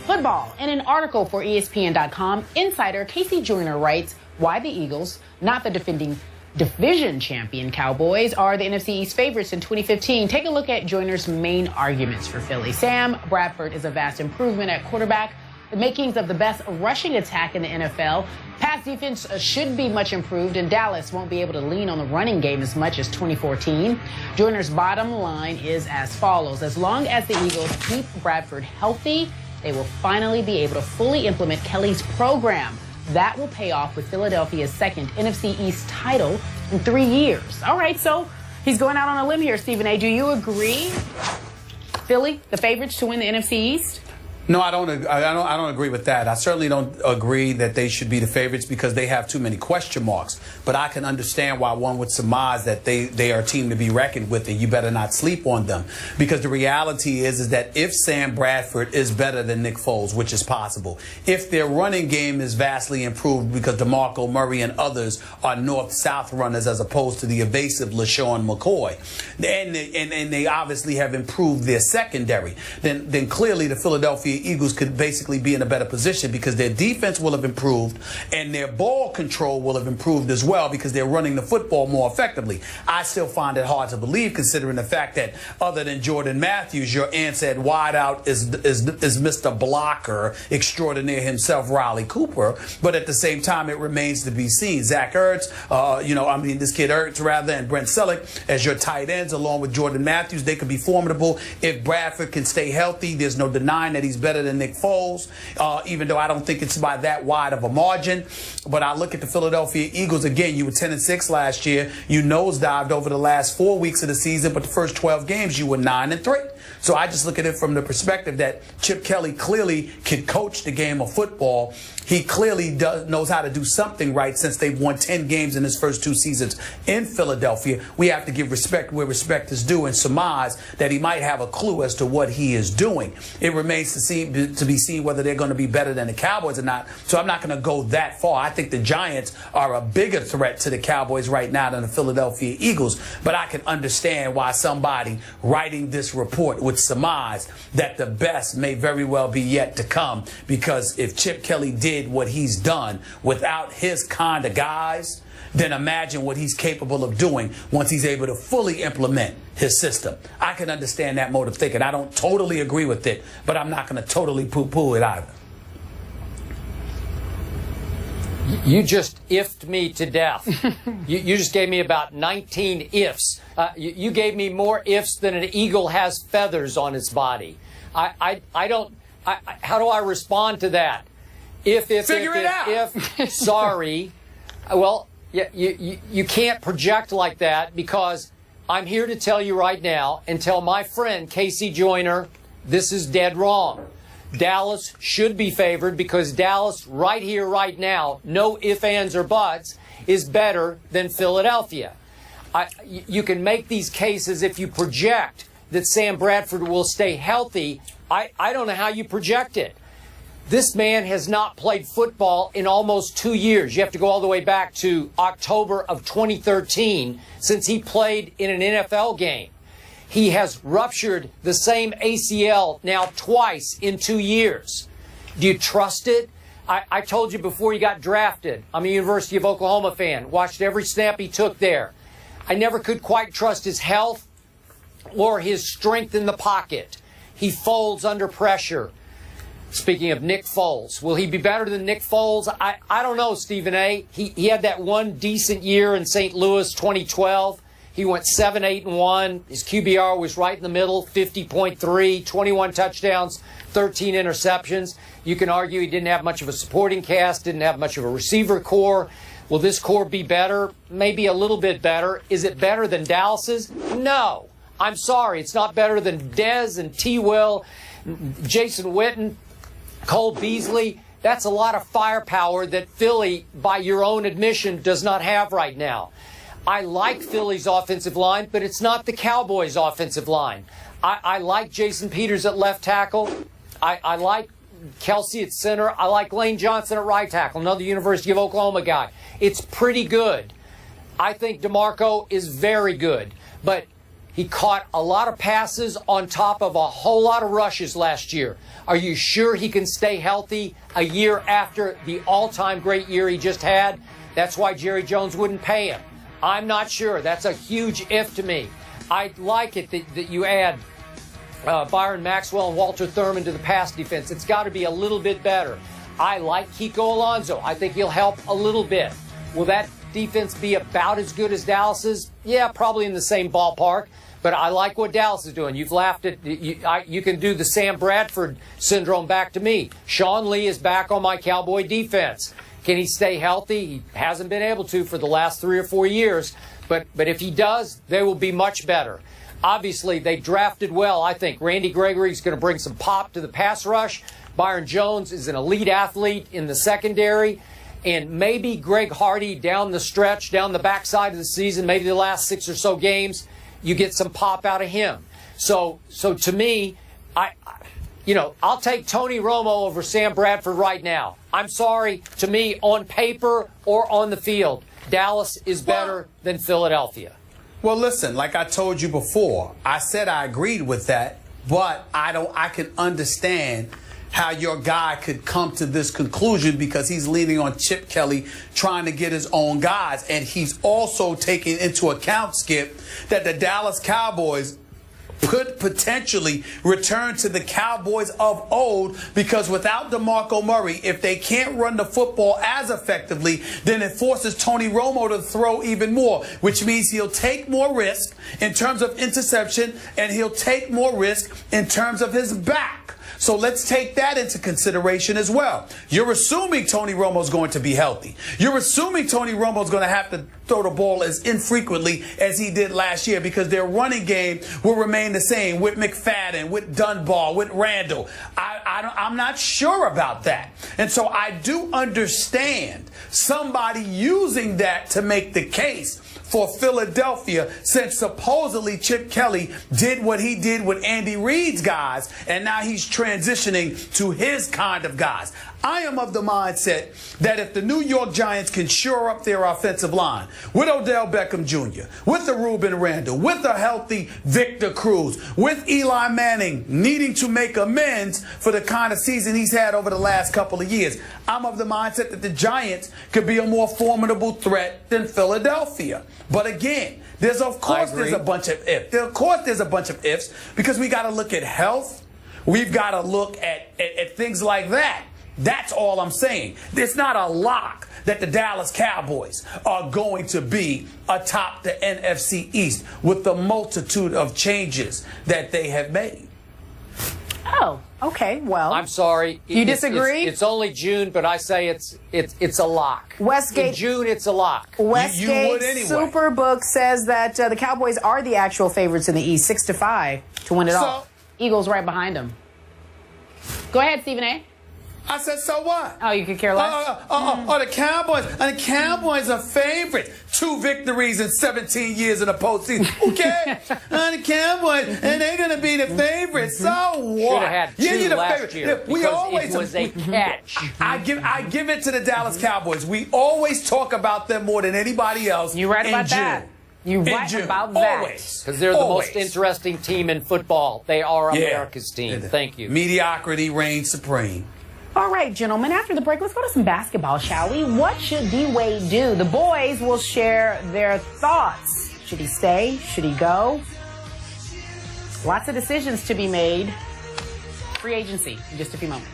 football. In an article for ESPN.com, insider Casey Joyner writes why the Eagles, not the defending division champion Cowboys, are the NFC East favorites in 2015. Take a look at Joyner's main arguments for Philly. Sam Bradford is a vast improvement at quarterback, the makings of the best rushing attack in the NFL. Pass defense should be much improved, and Dallas won't be able to lean on the running game as much as 2014. Joyner's bottom line is as follows. As long as the Eagles keep Bradford healthy, they will finally be able to fully implement Kelly's program. That will pay off with Philadelphia's second NFC East title in 3 years. All right, so he's going out on a limb here, Stephen A. Do you agree? Philly, the favorites to win the NFC East? No, I don't agree with that. I certainly don't agree that they should be the favorites because they have too many question marks. But I can understand why one would surmise that they are a team to be reckoned with, and you better not sleep on them. Because the reality is that if Sam Bradford is better than Nick Foles, which is possible, if their running game is vastly improved because DeMarco Murray and others are north-south runners as opposed to the evasive LaShawn McCoy, and they obviously have improved their secondary, then clearly the Philadelphia Eagles could basically be in a better position because their defense will have improved and their ball control will have improved as well because they're running the football more effectively. I still find it hard to believe considering the fact that other than Jordan Matthews, your answer at wideout is Mr. Blocker extraordinaire himself, Riley Cooper. But at the same time, it remains to be seen. Zach Ertz, this kid Ertz rather, and Brent Selleck as your tight ends along with Jordan Matthews, they could be formidable. If Bradford can stay healthy, there's no denying that he's better than Nick Foles, even though I don't think it's by that wide of a margin. But I look at the Philadelphia Eagles, again, you were 10-6 last year. You nosedived over the last 4 weeks of the season, but the first 12 games you were 9-3. So I just look at it from the perspective that Chip Kelly clearly can coach the game of football. He clearly knows how to do something right since they've won 10 games in his first 2 seasons in Philadelphia. We have to give respect where respect is due and surmise that he might have a clue as to what he is doing. It remains to be seen whether they're going to be better than the Cowboys or not. So I'm not going to go that far. I think the Giants are a bigger threat to the Cowboys right now than the Philadelphia Eagles. But I can understand why somebody writing this report would surmise that the best may very well be yet to come, because if Chip Kelly did what he's done without his kind of guys, then imagine what he's capable of doing once he's able to fully implement his system. I can understand that mode of thinking. I don't totally agree with it, but I'm not going to totally poo-poo it either. You just ifed me to death. you just gave me about 19 ifs. You gave me more ifs than an eagle has feathers on its body. How do I respond to that? Figure it out. Sorry. Well, you can't project like that, because I'm here to tell you right now and tell my friend Casey Joyner this is dead wrong. Dallas should be favored because Dallas right here, right now, no ifs, ands, or buts, is better than Philadelphia. You can make these cases if you project that Sam Bradford will stay healthy. I don't know how you project it. This man has not played football in almost 2 years. You have to go all the way back to October of 2013 since he played in an NFL game. He has ruptured the same ACL now twice in 2 years. Do you trust it? I told you before he got drafted, I'm a University of Oklahoma fan, watched every snap he took there. I never could quite trust his health or his strength in the pocket. He folds under pressure. Speaking of Nick Foles, will he be better than Nick Foles? I don't know, Stephen A. He had that one decent year in St. Louis, 2012. He went 7-8-1. His QBR was right in the middle, 50.3, 21 touchdowns, 13 interceptions. You can argue he didn't have much of a supporting cast, didn't have much of a receiver core. Will this core be better? Maybe a little bit better. Is it better than Dallas's? No. I'm sorry. It's not better than Dez and T. Will, Jason Witten, Cole Beasley. That's a lot of firepower that Philly, by your own admission, does not have right now. I like Philly's offensive line, but it's not the Cowboys' offensive line. I like Jason Peters at left tackle. I like Kelsey at center. I like Lane Johnson at right tackle, another University of Oklahoma guy. It's pretty good. I think DeMarco is very good, but He caught a lot of passes on top of a whole lot of rushes last year. Are you sure he can stay healthy a year after the all-time great year he just had? That's why Jerry Jones wouldn't pay him. I'm not sure. That's a huge if to me. I like it that you add Byron Maxwell and Walter Thurman to the pass defense. It's got to be a little bit better. I like Kiko Alonso. I think he'll help a little bit. Will that defense be about as good as Dallas's? Yeah, probably in the same ballpark. But I like what Dallas is doing. You've laughed at you can do the Sam Bradford syndrome back to me. Sean Lee is back on my Cowboy defense. Can he stay healthy? He hasn't been able to for the last 3 or 4 years. But if he does, they will be much better. Obviously, they drafted well. I think Randy Gregory is going to bring some pop to the pass rush. Byron Jones is an elite athlete in the secondary. And maybe Greg Hardy down the stretch, down the backside of the season, maybe the last 6 or so games, you get some pop out of him. So to me, I'll take Tony Romo over Sam Bradford right now. I'm sorry. To me, on paper or on the field, Dallas is better than Philadelphia. Well, listen, like I told you before, I said I agreed with that, but I can understand how your guy could come to this conclusion because he's leaning on Chip Kelly trying to get his own guys. And he's also taking into account, Skip, that the Dallas Cowboys could potentially return to the Cowboys of old because without DeMarco Murray, if they can't run the football as effectively, then it forces Tony Romo to throw even more, which means he'll take more risk in terms of interception and he'll take more risk in terms of his back. So let's take that into consideration as well. You're assuming Tony Romo's going to be healthy. You're assuming Tony Romo's going to have to throw the ball as infrequently as he did last year because their running game will remain the same with McFadden, with Dunbar, with Randall. I'm not sure about that. And so I do understand somebody using that to make the case for Philadelphia, since supposedly Chip Kelly did what he did with Andy Reid's guys, and now he's transitioning to his kind of guys. I am of the mindset that if the New York Giants can shore up their offensive line with Odell Beckham Jr., with the Reuben Randall, with a healthy Victor Cruz, with Eli Manning needing to make amends for the kind of season he's had over the last couple of years, I'm of the mindset that the Giants could be a more formidable threat than Philadelphia. But again, there's a bunch of ifs. Of course there's a bunch of ifs because we got to look at health. We've got to look at things like that. That's all I'm saying. It's not a lock that the Dallas Cowboys are going to be atop the NFC East with the multitude of changes that they have made. Oh, okay. Well, I'm sorry. You disagree? It's only June, but I say it's a lock. Westgate. In June, it's a lock. Westgate you would anyway. Superbook says that the Cowboys are the actual favorites in the East, 6-5 to win it all. Eagles right behind them. Go ahead, Stephen A. I said, so what? Oh, you could care less? The Cowboys are favorite. 2 victories in 17 years in the postseason. Okay. The Cowboys, and they're going to be the favorites. So what? Should have had 2 last year we always, it was a catch. I give it to the Dallas Cowboys. We always talk about them more than anybody else. You're right about that. You're right about that. Always. Because they're the most interesting team in football. They are America's team. Thank you. Mediocrity reigns supreme. All right, gentlemen, after the break, let's go to some basketball, shall we? What should D-Wade do? The boys will share their thoughts. Should he stay? Should he go? Lots of decisions to be made. Free agency in just a few moments.